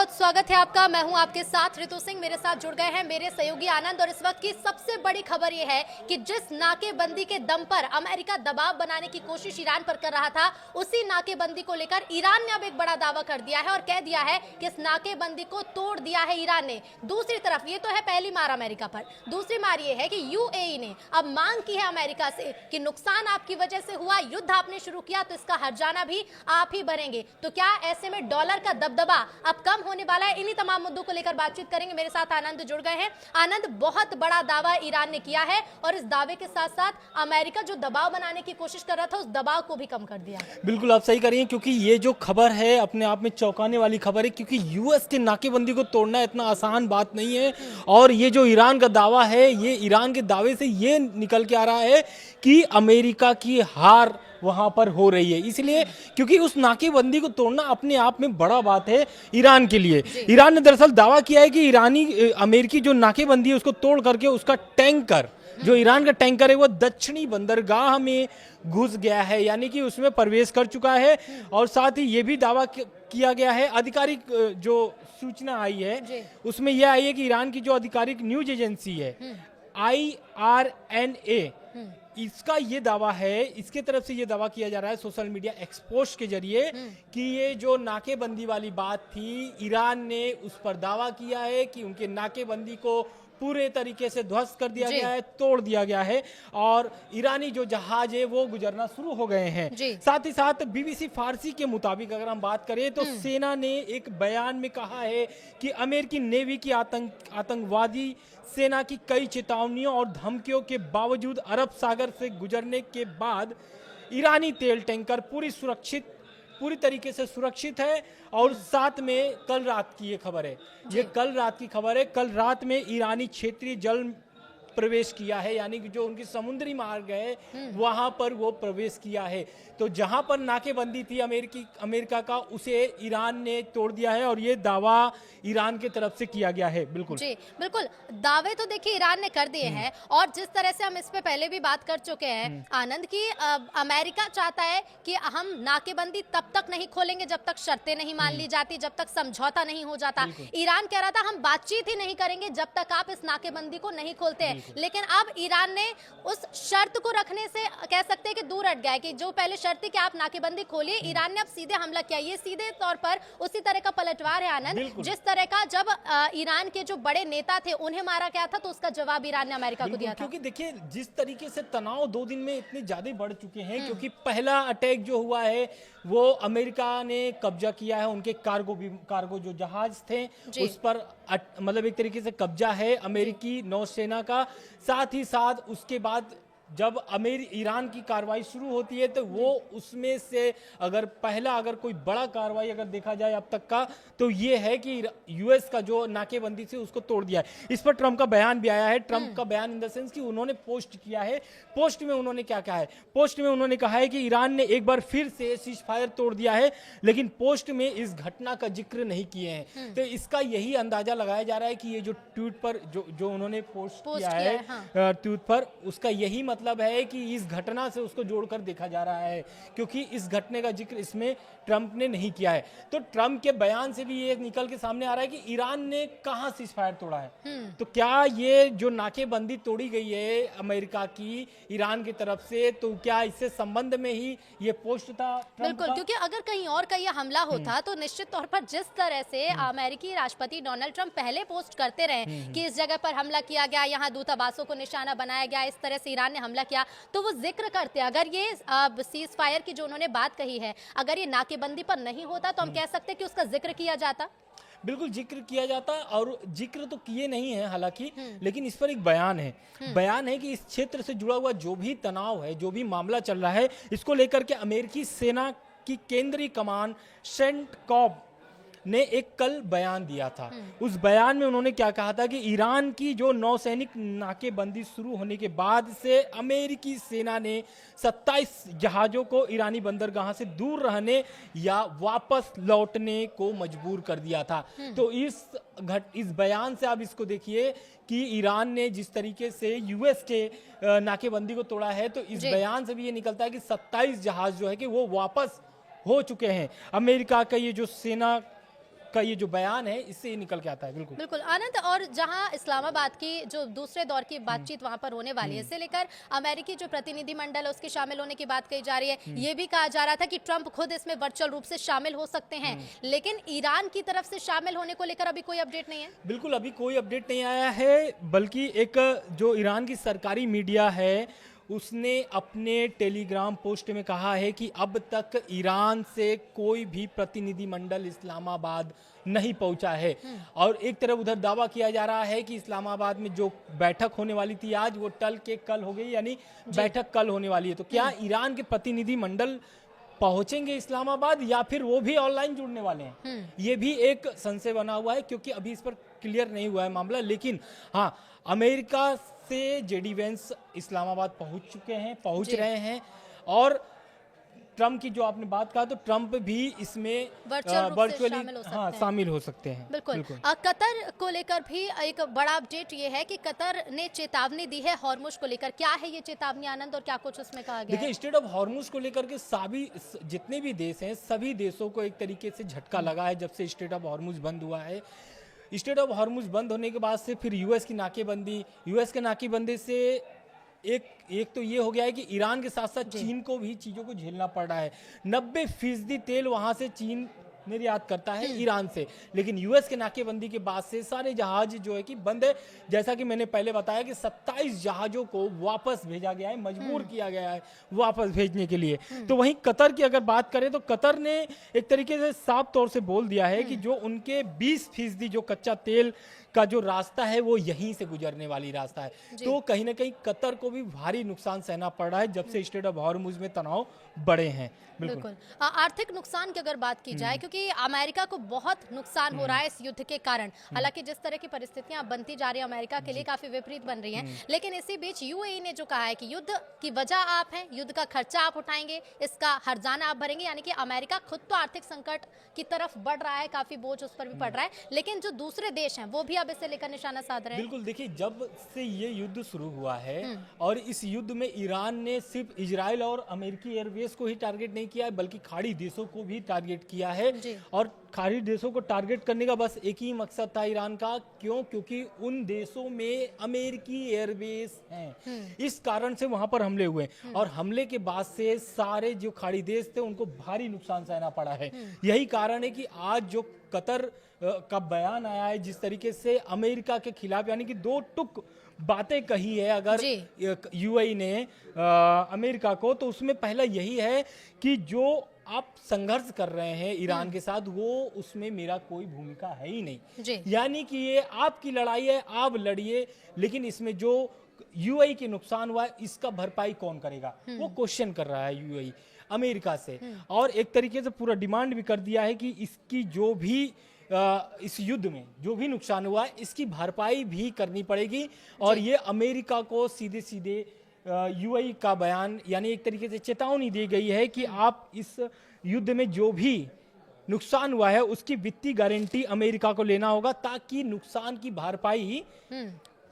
बहुत स्वागत है आपका। मैं हूं आपके साथ ऋतु सिंह। मेरे साथ जुड़ गए हैं मेरे सहयोगी आनंद। और इस वक्त की सबसे बड़ी खबर यह है कि जिस नाकेबंदी के दम पर अमेरिका दबाव बनाने की कोशिश ईरान पर कर रहा था, उसी नाकेबंदी को लेकर ईरान ने अब एक बड़ा दावा कर दिया है और कह दिया है कि इस नाकेबंदी को तोड़ दिया है ईरान ने। दूसरी तरफ ये तो है पहली मार अमेरिका पर, दूसरी मार ये है कि यूएई ने अब मांग की है अमेरिका से कि नुकसान आपकी वजह से हुआ, युद्ध आपने शुरू किया तो इसका हर्जाना भी आप ही भरेंगे। तो क्या ऐसे में डॉलर का दबदबा अब कम होने वाला है? इन्हीं तमाम मुद्दों को लेकर बातचीत करेंगे। मेरे साथ आनंद जुड़ गए हैं। आनंद, बहुत बड़ा दावा ईरान ने किया है और इस दावे के साथ साथ अमेरिका जो दबाव बनाने की कोशिश कर रहा था उस दबाव को भी कम कर दिया। बिल्कुल आप सही कह रही हैं, क्योंकि ये जो खबर है अपने आप में चौंकाने वाली खबर है, क्योंकि यूएस की नाकेबंदी को तोड़ना इतना आसान बात नहीं है। और ये जो ईरान का दावा है, ये ईरान के दावे से ये निकल के आ रहा है कि अमेरिका की हार वहां पर हो रही है। इसलिए क्योंकि उस नाकेबंदी को तोड़ना अपने आप में बड़ा बात है ईरान के लिए। ईरान ने दरअसल दावा किया है कि अमेरिकी जो नाकेबंदी है उसको तोड़ करके उसका टैंकर, जो ईरान का टैंकर है, वो दक्षिणी बंदरगाह में घुस गया है, यानी कि उसमें प्रवेश कर चुका है। और साथ ही ये भी दावा किया गया है, आधिकारिक जो सूचना आई है उसमें यह आई है कि ईरान की जो आधिकारिक न्यूज एजेंसी है IRNA, इसका ये दावा है, इसके तरफ से ये दावा किया जा रहा है सोशल मीडिया एक्सपोज के जरिए कि ये जो नाकेबंदी वाली बात थी, ईरान ने उस पर दावा किया है कि उनके नाकेबंदी को पूरे तरीके से ध्वस्त कर दिया गया है, तोड़ दिया गया है और ईरानी जो जहाज है वो गुजरना शुरू हो गए हैं। साथ ही साथ बीबीसी फारसी के मुताबिक अगर हम बात करें तो सेना ने एक बयान में कहा है कि अमेरिकी नेवी की आतंकवादी सेना की कई चेतावनियों और धमकियों के बावजूद अरब सागर से गुजरने के बाद ईरानी तेल टैंकर पूरी तरीके से सुरक्षित है। और साथ में कल रात की ये खबर है, ये कल रात की खबर है, कल रात में ईरानी क्षेत्रीय जल प्रवेश किया है, यानी कि जो उनकी समुद्री मार्ग है वहां पर वो प्रवेश किया है। तो जहां पर नाकेबंदी थी अमेरिका का, उसे ईरान ने तोड़ दिया है और ये दावा ईरान की तरफ से किया गया है। बिल्कुल जी बिल्कुल, दावे तो देखिए ईरान ने कर दिए हैं। और जिस तरह से हम इस पे पहले भी बात कर चुके हैं आनंद की, अमेरिका चाहता है कि हम नाकेबंदी तब तक नहीं खोलेंगे जब तक शर्तें नहीं मान ली जाती, जब तक समझौता नहीं हो जाता। ईरान कह रहा था हम बातचीत ही नहीं करेंगे जब तक आप इस नाकेबंदी को नहीं खोलते हैं। लेकिन अब ईरान ने उस शर्त को रखने से कह सकते हैं कि दूर हट गया है कि जो पहले शर्त थी कि आप नाकेबंदी खोलिए, ईरान ने अब सीधे हमला किया। ये सीधे तौर पर उसी तरह का पलटवार है आनंद, जिस तरह का जब ईरान के जो बड़े नेता थे उन्हें मारा गया था तो उसका जवाब ईरान ने अमेरिका को दिया था। क्योंकि देखिए जिस तरीके से तनाव 2 दिन में इतने ज्यादा बढ़ चुके हैं, क्योंकि पहला अटैक जो हुआ है वो अमेरिका ने कब्जा किया है, उनके कार्गो जो जहाज थे उस पर मतलब एक तरीके से कब्जा है अमेरिकी नौसेना का। साथ ही साथ उसके बाद जब ईरान की कार्रवाई शुरू होती है तो वो उसमें से अगर कोई बड़ा कार्रवाई अगर देखा जाए अब तक का, तो ये है कि यूएस का जो नाकेबंदी से उसको तोड़ दिया है। इस पर ट्रंप का बयान भी आया है। ट्रंप का बयान इन द सेंस कि उन्होंने पोस्ट किया है। पोस्ट में उन्होंने क्या कहा है? पोस्ट में उन्होंने कहा है कि ईरान ने एक बार फिर से सीज फायर तोड़ दिया है, लेकिन पोस्ट में इस घटना का जिक्र नहीं किए हैं। तो इसका यही अंदाजा लगाया जा रहा है कि ये जो ट्वीट पर जो उन्होंने पोस्ट किया है ट्वीट पर, उसका यही मतलब है कि इस घटना से उसको जोड़कर देखा जा रहा है, क्योंकि इस घटने का जिक्र इसमें ट्रंप ने नहीं किया है। तो ट्रंप के बयान से भी ये निकल के सामने आ रहा है कि ईरान ने कहां सीज फायर तोड़ा है। तो क्या ये जो नाकेबंदी तोड़ी गई है अमेरिका की ईरान की तरफ से, तो क्या इससे संबंध में ही ये पोस्ट था? बिल्कुल, क्योंकि अगर कहीं और का ये हमला होता तो निश्चित तौर पर जिस तरह से अमेरिकी राष्ट्रपति डोनाल्ड ट्रंप पहले पोस्ट करते रहे कि इस जगह पर हमला किया गया, यहाँ दूतावासों को निशाना बनाया गया, इस तरह से ईरान ने हमला किया, तो वो जिक्र करते। अगर ये सीज फायर की जो उन्होंने बात कही है, अगर ये नाकेबंदी पर नहीं होता तो हम कह सकते कि उसका जिक्र किया जाता। बिल्कुल जिक्र किया जाता, और जिक्र तो किए नहीं है हालांकि, लेकिन इस पर एक बयान है कि इस क्षेत्र से जुड़ा हुआ जो भी तनाव है, जो भी मामला चल रहा है, इसको लेकर के अमेरिकी सेना की केंद्रीय कमान सेंटकॉम ने एक कल बयान दिया था। उस बयान में उन्होंने क्या कहा था कि ईरान की जो नौसैनिक नाकेबंदी शुरू होने के बाद से अमेरिकी सेना ने 27 जहाजों को ईरानी बंदरगाह से दूर रहने या वापस लौटने को मजबूर कर दिया था। तो इस बयान से आप इसको देखिए कि ईरान ने जिस तरीके से यूएस के नाकेबंदी को तोड़ा है, तो इस बयान से भी ये निकलता है कि 27 जहाज जो है कि वो वापस हो चुके हैं। अमेरिका का ये जो सेना का ये जो बयान है इससे ही निकल के आता है। बिल्कुल बिल्कुल आनंद, और जहां इस्लामाबाद की जो दूसरे दौर की बातचीत वहां पर होने वाली है, इससे लेकर अमेरिकी जो प्रतिनिधिमंडल है उसके शामिल होने की बात कही जा रही है। ये भी कहा जा रहा था कि ट्रंप खुद इसमें वर्चुअल रूप से शामिल हो सकते हैं, लेकिन ईरान की तरफ से शामिल होने को लेकर अभी कोई अपडेट नहीं है। बिल्कुल अभी कोई अपडेट नहीं आया है, बल्कि एक जो ईरान की सरकारी मीडिया है उसने अपने टेलीग्राम पोस्ट में कहा है कि अब तक ईरान से कोई भी प्रतिनिधिमंडल इस्लामाबाद नहीं पहुंचा है। और एक तरफ उधर दावा किया जा रहा है कि इस्लामाबाद में जो बैठक होने वाली थी आज, वो टल के कल हो गई, यानी बैठक कल होने वाली है। तो क्या ईरान के प्रतिनिधिमंडल पहुंचेंगे इस्लामाबाद या फिर वो भी ऑनलाइन जुड़ने वाले हैं? ये भी एक संशय बना हुआ है, क्योंकि अभी इस पर क्लियर नहीं हुआ है मामला। लेकिन हाँ, अमेरिका से जेडी वेंस इस्लामाबाद पहुंच रहे हैं। और ट्रंप की जो आपने बात कहा, तो ट्रंप भी इसमें वर्चुअली शामिल हो सकते हैं। बिल्कुल। कतर को लेकर भी एक बड़ा अपडेट ये है कि कतर ने चेतावनी दी है हॉर्मुज को लेकर। क्या है ये चेतावनी आनंद, और क्या कुछ उसमें कहा गया है? देखिए, स्टेट ऑफ हॉर्मुज को लेकर के सभी जितने भी देश हैं, सभी देशों को एक तरीके से झटका लगा है जब से स्टेट ऑफ हॉर्मुज बंद हुआ है। स्टेट ऑफ हॉर्मुज बंद होने के बाद से फिर यूएस की नाकेबंदी, यूएस के नाकेबंदी से एक तो ये हो गया है कि ईरान के साथ साथ चीन को भी चीज़ों को झेलना पड़ रहा है। 90% तेल वहाँ से चीन निर्यात करता है ईरान से, लेकिन यूएस के नाकेबंदी के बाद से सारे जहाज जो है कि बंद है। जैसा कि मैंने पहले बताया कि 27 जहाजों को वापस भेजा गया है, मजबूर किया गया है वापस भेजने के लिए। तो वहीं कतर की अगर बात करें तो कतर ने एक तरीके से साफ तौर से बोल दिया है कि जो उनके 20% जो कच्चा तेल का जो रास्ता है वो यहीं से गुजरने वाली रास्ता है। तो कहीं ना कहीं कतर को भी भारी नुकसान सहना पड़ रहा है जब से स्टेट ऑफ हॉर्मुज में तनाव बढ़े हैं। बिल्कुल। आर्थिक नुकसान की अगर बात की जाए, क्योंकि अमेरिका को बहुत नुकसान हो रहा है इस युद्ध के कारण। हालांकि जिस तरह की परिस्थितियां बनती जा रही है अमेरिका के लिए काफी विपरीत बन रही हैं, लेकिन इसी बीच यूएई ने जो कहा है कि युद्ध की वजह आप हैं, युद्ध का खर्चा आप उठाएंगे, इसका हर्जाना आप भरेंगे। यानी कि अमेरिका खुद तो आर्थिक संकट की तरफ बढ़ रहा है, काफी बोझ उस पर भी पड़ रहा है, लेकिन जो दूसरे देश हैं वो भी अब इसे लेकर निशाना साध रहे हैं। बिल्कुल, देखिए, जब से ये युद्ध शुरू हुआ है और इस युद्ध में ईरान ने सिर्फ इजराइल और अमेरिकी एयरबेस को ही टारगेट नहीं किया है, बल्कि खाड़ी देशों को भी टारगेट किया है। और खाड़ी देशों को टारगेट करने का बस एक ही मकसद था ईरान का। क्यों? क्योंकि उन देशों में अमेरिकी एयरबेस हैं, इस कारण से वहां पर हमले हुए। और हमले के बाद से सारे जो खाड़ी देश थे उनको भारी नुकसान सहना पड़ा है। यही कारण है कि आज जो कतर का बयान आया है, जिस तरीके से अमेरिका के खिलाफ, यानी कि 2 टुक बातें कही है अगर यूएई ने अमेरिका को, तो उसमें पहला यही है कि जो आप संघर्ष कर रहे हैं ईरान के साथ, वो उसमें मेरा कोई भूमिका है ही नहीं। यानी कि ये आपकी लड़ाई है, आप लड़िए, लेकिन इसमें जो यूएई के नुकसान हुआ है इसका भरपाई कौन करेगा, वो क्वेश्चन कर रहा है यूएई अमेरिका से। और एक तरीके से पूरा डिमांड भी कर दिया है कि इसकी जो भी इस युद्ध में जो भी नुकसान हुआ है इसकी भरपाई भी करनी पड़ेगी। और ये अमेरिका को सीधे सीधे यूएई का बयान, यानी एक तरीके से चेतावनी दी गई है कि आप इस युद्ध में जो भी नुकसान हुआ है उसकी वित्तीय गारंटी अमेरिका को लेना होगा, ताकि नुकसान की भरपाई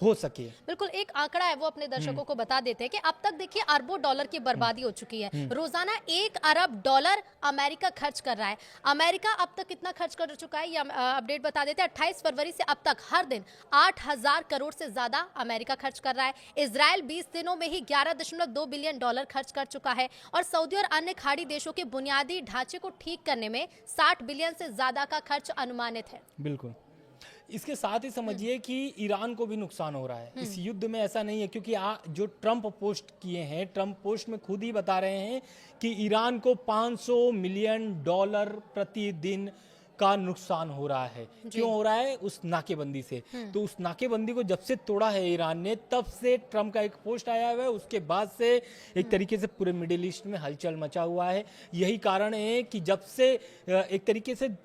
हो सके। बिल्कुल, एक आंकड़ा है वो अपने दर्शकों को बता देते हैं कि अब तक देखिए अरबों डॉलर की बर्बादी हो चुकी है। रोजाना 1 अरब डॉलर अमेरिका खर्च कर रहा है। अमेरिका अब तक कितना खर्च कर चुका है ये अपडेट बता देते हैं। 28 फरवरी से अब तक हर दिन 8,000 करोड़ से ज्यादा अमेरिका खर्च कर रहा है। इजराइल 20 दिनों में ही 11.2 बिलियन डॉलर खर्च कर चुका है। और सऊदी और अन्य खाड़ी देशों के बुनियादी ढांचे को ठीक करने में 60 बिलियन से ज्यादा का खर्च अनुमानित है। बिल्कुल, इसके साथ ही समझिए कि ईरान को भी नुकसान हो रहा है इस युद्ध में। ऐसा नहीं है, क्योंकि जो ट्रंप पोस्ट किए हैं, ट्रंप पोस्ट में खुद ही बता रहे हैं कि ईरान को $500 मिलियन प्रतिदिन का नुकसान हो रहा है। क्यों हो रहा है? उस नाकेबंदी से। तो उस नाकेबंदी को जब से तोड़ा है ईरान ने, तब से ट्रंप का एक पोस्ट आया हुआ है। उसके बाद से एक तरीके से पूरे मिडिल ईस्ट में हलचल मचा हुआ है। यही कारण है कि जब से एक तरीके से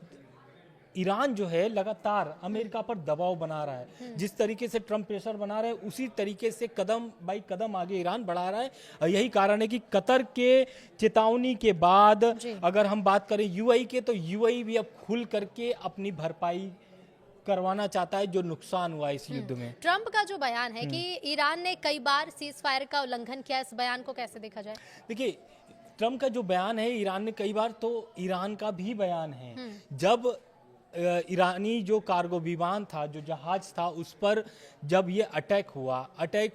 ईरान जो है लगातार अमेरिका पर दबाव बना रहा है, जिस तरीके से ट्रंप प्रेशर बना रहा है उसी तरीके से कदम बाई कदम आगे ईरान बढ़ा रहा है। यही कारण है कि कतर के चेतावनी के बाद अगर हम बात करें यूएई के, तो यूएई भी अब खुल करके अपनी भरपाई करवाना चाहता है जो नुकसान हुआ इस युद्ध में। ट्रंप का जो बयान है कि ईरान ने कई बार सीज फायर का उल्लंघन किया, इस बयान को कैसे देखा जाए? देखिए, ट्रंप का जो बयान है ईरान ने कई बार, तो ईरान का भी बयान है। जब ईरानी जो कार्गो विमान था, जो जहाज था, उस पर जब ये अटैक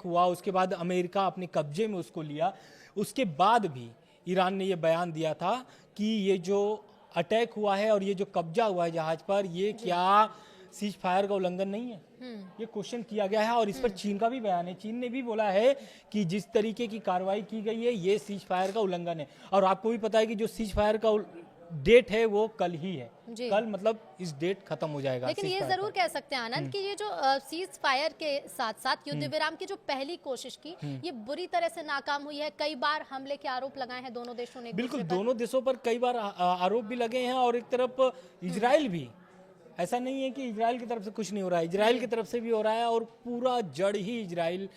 हुआ उसके बाद अमेरिका अपने कब्जे में उसको लिया। उसके बाद भी ईरान ने ये बयान दिया था कि ये जो अटैक हुआ है और ये जो कब्जा हुआ है जहाज पर, ये क्या सीज फायर का उल्लंघन नहीं है? ये क्वेश्चन किया गया है और इस पर चीन का भी बयान है। चीन ने भी बोला है कि जिस तरीके की कार्रवाई की गई है ये सीज फायर का उल्लंघन है। और आपको भी पता है कि जो सीज फायर का डेट है वो कल ही है। कल मतलब इस डेट खत्म हो जाएगा। लेकिन ये जरूर कह सकते हैं आनंद कि ये जो सीज फायर के साथ साथ युद्ध विराम की जो पहली कोशिश की, ये बुरी तरह से नाकाम हुई है। कई बार हमले के आरोप लगाए हैं दोनों देशों ने। बिल्कुल, दोनों देशों पर कई बार आरोप भी लगे हैं और एक तरफ इजराइल भी, ऐसा नहीं है कि इजराइल की तरफ से कुछ नहीं हो रहा है, इजराइल की तरफ से भी हो रहा है और पूरा जड़ ही इजराइल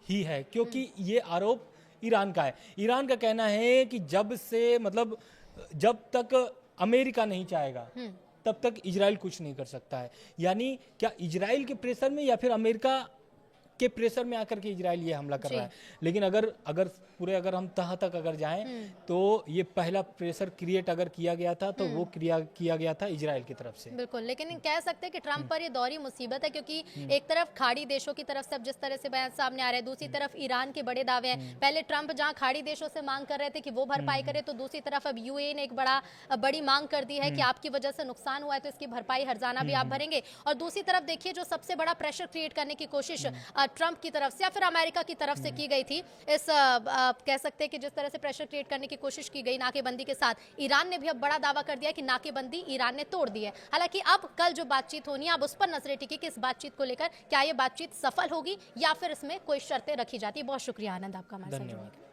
ही है, क्योंकि ये आरोप ईरान का है। ईरान का कहना है कि जब तक अमेरिका नहीं चाहेगा तब तक इजराइल कुछ नहीं कर सकता है। यानी क्या इजराइल के प्रेशर में या फिर अमेरिका के प्रेशर में आकर के इजराइल ये हमला कर रहा है। लेकिन अगर हम तह तक अगर जाएं तो ये पहला प्रेशर क्रिएट अगर किया गया था तो वो किया गया था इजराइल की तरफ से। बिल्कुल, लेकिन कह सकते हैं कि ट्रंप पर ये दौरी मुसीबत है, क्योंकि एक तरफ खाड़ी देशों की तरफ से अब जिस तरह से बयान सामने आ रहे हैं, दूसरी तरफ ईरान के बड़े दावे हैं। पहले ट्रंप जहां खाड़ी देशों से मांग कर रहे थे कि वो भरपाई करे, तो दूसरी तरफ अब यूएई ने एक बड़ी मांग कर दी है कि आपकी वजह से नुकसान हुआ है तो इसकी भरपाई हर्जाना भी आप भरेंगे। और दूसरी तरफ देखिए जो सबसे बड़ा प्रेशर क्रिएट करने की कोशिश ट्रंप की तरफ से या फिर अमेरिका की तरफ से की गई थी, इस कह सकते हैं कि जिस तरह से प्रेशर क्रिएट करने की कोशिश की गई नाकेबंदी के साथ, ईरान ने भी अब बड़ा दावा कर दिया कि नाकेबंदी ईरान ने तोड़ दी है। हालांकि अब कल जो बातचीत होनी है, अब उस पर नजरें टिकी कि इस बातचीत को लेकर क्या ये बातचीत सफल होगी या फिर इसमें कोई शर्तें रखी जाती है। बहुत शुक्रिया आनंद आपका हमारे साथ जुड़ने के लिए।